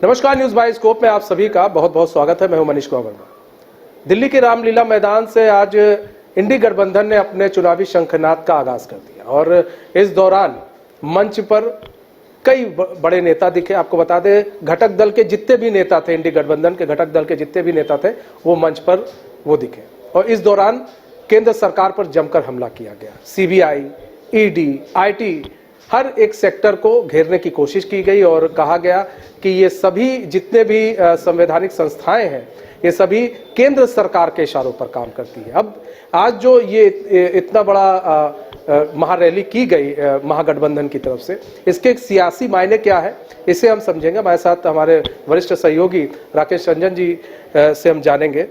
नमस्कार, news bye scope में आप सभी का बहुत बहुत स्वागत है। मैं हूं मनीष कुमार वर्मा। दिल्ली के रामलीला मैदान से आज इंडी गठबंधन ने अपने चुनावी शंखनाद का आगाज कर दिया और इस दौरान मंच पर कई बड़े नेता दिखे। आपको बता दें, घटक दल के जितने भी नेता थे, इंडी गठबंधन के घटक दल के जितने भी नेता थे, वो मंच पर वो दिखे। और इस दौरान केंद्र सरकार पर जमकर हमला किया गया। सीबीआई, ईडी, आईटी, हर एक सेक्टर को घेरने की कोशिश की गई और कहा गया कि ये सभी जितने भी संवैधानिक संस्थाएं हैं, ये सभी केंद्र सरकार के इशारों पर काम करती है। अब आज जो ये इतना बड़ा महारैली की गई महागठबंधन की तरफ से, इसके सियासी मायने क्या है, इसे हम समझेंगे। हमारे साथ हमारे वरिष्ठ सहयोगी राकेश रंजन जी से हम जानेंगे।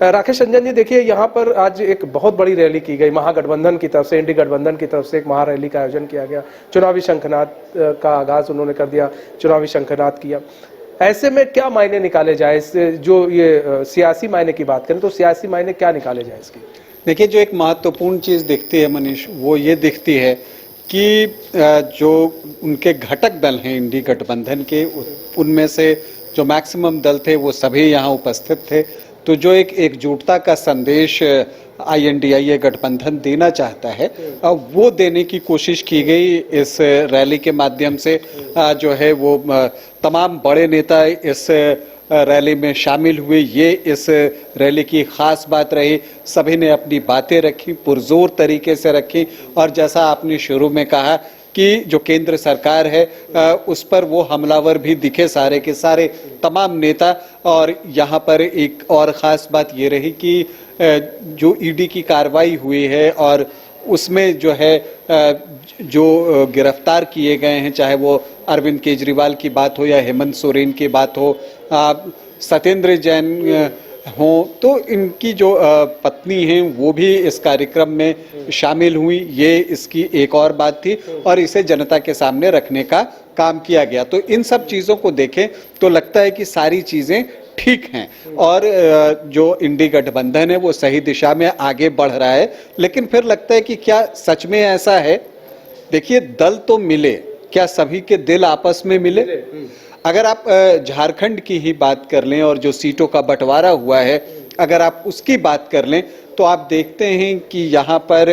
राकेश रंजन जी, देखिए, यहाँ पर आज एक बहुत बड़ी रैली की गई महागठबंधन की तरफ से, इंडी गठबंधन की तरफ से एक महारैली का आयोजन किया गया। चुनावी शंखनाद का आगाज उन्होंने कर दिया, चुनावी शंखनाद किया। ऐसे में क्या मायने निकाले जाए? इससे जो ये सियासी मायने की बात करें तो सियासी मायने क्या निकाले जाए इसकी? देखिए, जो एक महत्वपूर्ण चीज़ दिखती है मनीष, वो ये दिखती है कि जो उनके घटक दल हैं इंडी गठबंधन के, उनमें से जो मैक्सिमम दल थे वो सभी यहाँ उपस्थित थे। तो जो एक एकजुटता का संदेश INDIA गठबंधन देना चाहता है, वो देने की कोशिश की गई इस रैली के माध्यम से। जो है वो तमाम बड़े नेता इस रैली में शामिल हुए। ये इस रैली की खास बात रही। सभी ने अपनी बातें रखी, पुरजोर तरीके से रखी। और जैसा आपने शुरू में कहा कि जो केंद्र सरकार है उस पर वो हमलावर भी दिखे, सारे के सारे तमाम नेता। और यहाँ पर एक और ख़ास बात ये रही कि जो ईडी की कार्रवाई हुई है और उसमें जो है जो गिरफ्तार किए गए हैं, चाहे वो अरविंद केजरीवाल की बात हो या हेमंत सोरेन की बात हो, सत्येंद्र जैन हो, तो इनकी जो पत्नी हैं वो भी इस कार्यक्रम में शामिल हुई। ये इसकी एक और बात थी और इसे जनता के सामने रखने का काम किया गया। तो इन सब चीज़ों को देखें तो लगता है कि सारी चीज़ें ठीक हैं और जो इंडी गठबंधन है वो सही दिशा में आगे बढ़ रहा है। लेकिन फिर लगता है कि क्या सच में ऐसा है? देखिए, दल तो मिले, क्या सभी के दिल आपस में मिले? अगर आप झारखंड की ही बात कर लें और जो सीटों का बंटवारा हुआ है, अगर आप उसकी बात कर लें तो आप देखते हैं कि यहाँ पर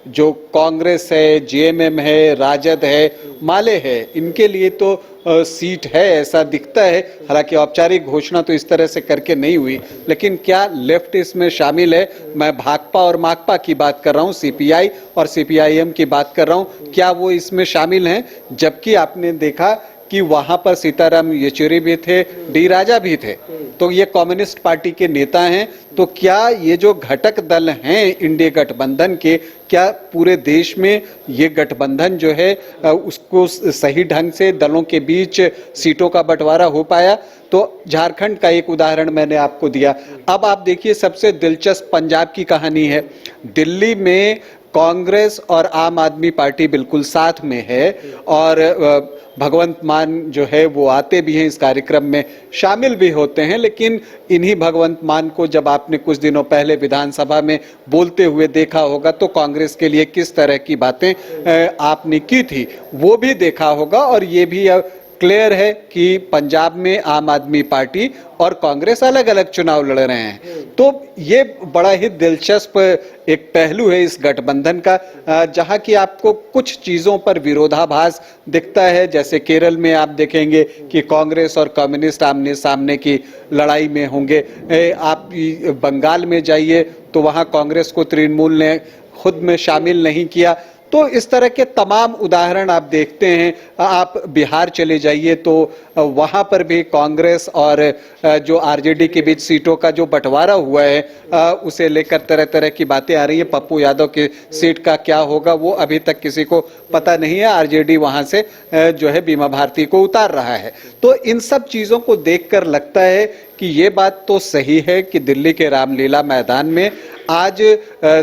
जो कांग्रेस है, JMM है, राजद है, माले है, इनके लिए तो सीट है ऐसा दिखता है। हालांकि औपचारिक घोषणा तो इस तरह से करके नहीं हुई, लेकिन क्या लेफ्ट इसमें शामिल है? मैं भाकपा और माकपा की बात कर रहा हूँ, CPI और CPIM की बात कर रहा हूँ, क्या वो इसमें शामिल हैं? जबकि आपने देखा कि वहां पर सीताराम येचुरी भी थे, डी राजा भी थे, तो ये कम्युनिस्ट पार्टी के नेता हैं। तो क्या ये जो घटक दल हैं इंडिया गठबंधन के, क्या पूरे देश में ये गठबंधन जो है उसको सही ढंग से दलों के बीच सीटों का बंटवारा हो पाया? तो झारखंड का एक उदाहरण मैंने आपको दिया। अब आप देखिए, सबसे दिलचस्प पंजाब की कहानी है। दिल्ली में कांग्रेस और आम आदमी पार्टी बिल्कुल साथ में है और भगवंत मान जो है वो आते भी हैं, इस कार्यक्रम में शामिल भी होते हैं। लेकिन इन्हीं भगवंत मान को जब आपने कुछ दिनों पहले विधानसभा में बोलते हुए देखा होगा तो कांग्रेस के लिए किस तरह की बातें आपने की थी वो भी देखा होगा। और ये भी क्लियर है कि पंजाब में आम आदमी पार्टी और कांग्रेस अलग अलग चुनाव लड़ रहे हैं। तो ये बड़ा ही दिलचस्प एक पहलू है इस गठबंधन का, जहां कि आपको कुछ चीजों पर विरोधाभास दिखता है। जैसे केरल में आप देखेंगे कि कांग्रेस और कम्युनिस्ट आमने सामने की लड़ाई में होंगे। आप बंगाल में जाइए तो वहां कांग्रेस को तृणमूल ने खुद में शामिल नहीं किया। तो इस तरह के तमाम उदाहरण आप देखते हैं। आप बिहार चले जाइए तो वहां पर भी कांग्रेस और जो RJD के बीच सीटों का जो बंटवारा हुआ है उसे लेकर तरह तरह की बातें आ रही है। पप्पू यादव की सीट का क्या होगा वो अभी तक किसी को पता नहीं है। RJD वहां से जो है बीमा भारती को उतार रहा है। तो इन सब चीजों को देखकर लगता है कि ये बात तो सही है कि दिल्ली के रामलीला मैदान में आज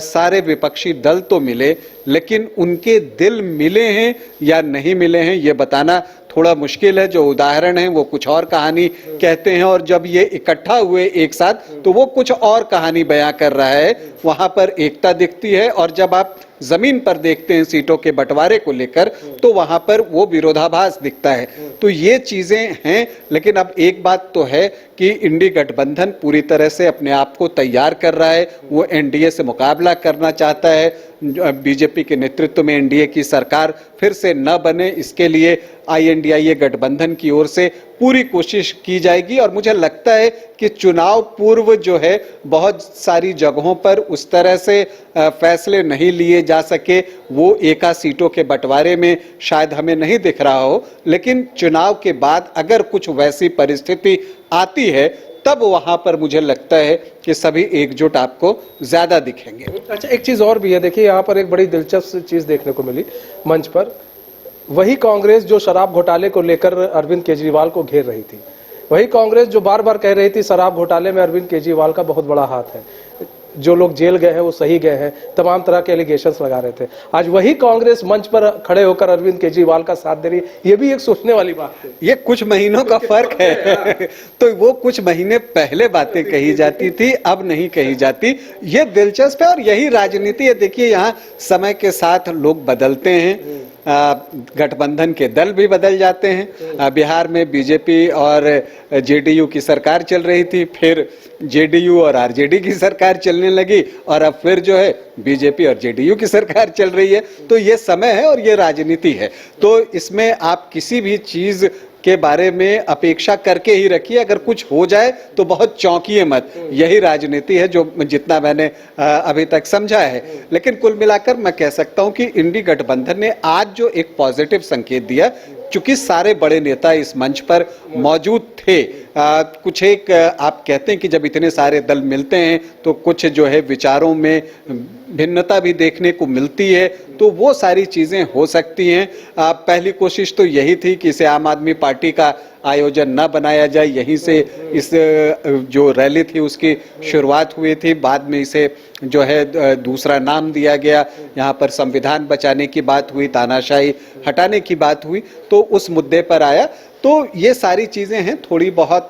सारे विपक्षी दल तो मिले, लेकिन उनके दिल मिले हैं या नहीं मिले हैं ये बताना थोड़ा मुश्किल है। जो उदाहरण है वो कुछ और कहानी कहते हैं, और जब ये इकट्ठा हुए एक साथ तो वो कुछ और कहानी बयां कर रहा है। वहां पर एकता दिखती है, और जब आप जमीन पर देखते हैं सीटों के बंटवारे को लेकर तो वहां पर वो विरोधाभास दिखता है। तो ये चीजें हैं, लेकिन अब एक बात तो है कि इंडी गठबंधन पूरी तरह से अपने आप को तैयार कर रहा है। वो एनडीए से मुकाबला करना चाहता है। बीजेपी के नेतृत्व में एनडीए की सरकार फिर से न बने, इसके लिए आईएनडीआईए गठबंधन की ओर से पूरी कोशिश की जाएगी। और मुझे लगता है कि चुनाव पूर्व जो है बहुत सारी जगहों पर उस तरह से फैसले नहीं लिए जा सके। वो एका सीटों के बंटवारे में शायद हमें नहीं दिख रहा हो, लेकिन चुनाव के बाद अगर कुछ वैसी परिस्थिति आती है तब वहां पर मुझे लगता है कि सभी एकजुट आपको ज्यादा दिखेंगे। अच्छा, एक चीज और भी है, देखिए यहाँ पर एक बड़ी दिलचस्प चीज देखने को मिली मंच पर। वही कांग्रेस जो शराब घोटाले को लेकर अरविंद केजरीवाल को घेर रही थी, वही कांग्रेस जो बार बार कह रही थी शराब घोटाले में अरविंद केजरीवाल का बहुत बड़ा हाथ है, जो लोग जेल गए हैं वो सही गए हैं, तमाम तरह के एलिगेशंस लगा रहे थे, आज वही कांग्रेस मंच पर खड़े होकर अरविंद केजरीवाल का साथ दे रही है। ये भी एक सोचने वाली बात है। ये कुछ महीनों का फर्क है तो वो कुछ महीने पहले बातें कही जाती थी, अब नहीं कही जाती। ये दिलचस्प है और यही राजनीति है। देखिए, यहाँ समय के साथ लोग बदलते हैं, गठबंधन के दल भी बदल जाते हैं। बिहार में बीजेपी और जेडीयू की सरकार चल रही थी, फिर जेडीयू और आरजेडी की सरकार चलने लगी, और अब फिर जो है बीजेपी और जेडीयू की सरकार चल रही है। तो ये समय है और ये राजनीति है। तो इसमें आप किसी भी चीज के बारे में अपेक्षा करके ही रखिए। अगर कुछ हो जाए तो बहुत चौंकिए मत। यही राजनीति है, जो जितना मैंने अभी तक समझा है। लेकिन कुल मिलाकर मैं कह सकता हूं कि इंडी गठबंधन ने आज जो एक पॉजिटिव संकेत दिया, चूंकि सारे बड़े नेता इस मंच पर मौजूद थे, कुछ एक आप कहते हैं कि जब इतने सारे दल मिलते हैं तो कुछ जो है विचारों में भिन्नता भी देखने को मिलती है, तो वो सारी चीजें हो सकती हैं। पहली कोशिश तो यही थी कि इसे आम आदमी पार्टी का आयोजन न बनाया जाए, यहीं से इस जो रैली थी उसकी शुरुआत हुई थी। बाद में इसे जो है दूसरा नाम दिया गया। यहाँ पर संविधान बचाने की बात हुई, तानाशाही हटाने की बात हुई, तो उस मुद्दे पर आया। तो ये सारी चीजें हैं, थोड़ी बहुत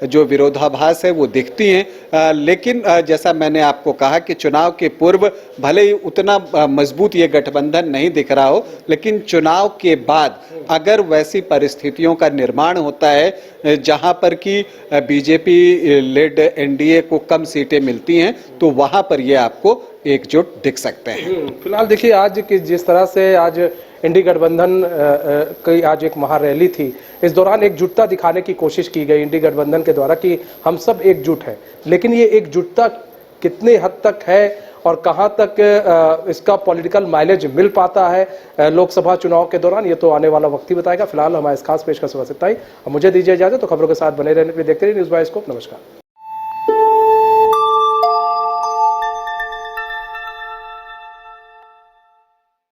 जो विरोधाभास है वो दिखती हैं। लेकिन जैसा मैंने आपको कहा कि चुनाव के पूर्व भले ही उतना मजबूत ये गठबंधन नहीं दिख रहा हो, लेकिन चुनाव के बाद अगर वैसी परिस्थितियों का निर्माण होता है जहां पर कि बीजेपी लेड एनडीए को कम सीटें मिलती हैं, तो वहां पर ये आपको एकजुट दिख सकते हैं। फिलहाल देखिए, आज की जिस तरह से आज इंडी गठबंधन की आज एक महारैली थी, इस दौरान एकजुटता दिखाने की कोशिश की गई इंडी गठबंधन के द्वारा कि हम सब एकजुट हैं। लेकिन ये एकजुटता कितने हद तक है और कहां तक इसका पॉलिटिकल माइलेज मिल पाता है लोकसभा चुनाव के दौरान, ये तो आने वाला वक्त ही बताएगा। फिलहाल हमारे इस खास पेशकश से इतना ही। अब मुझे दीजिए इजाजत, तो खबरों के साथ बने रहने के लिए देखते रहिए न्यूज़ बाय स्कोप। नमस्कार।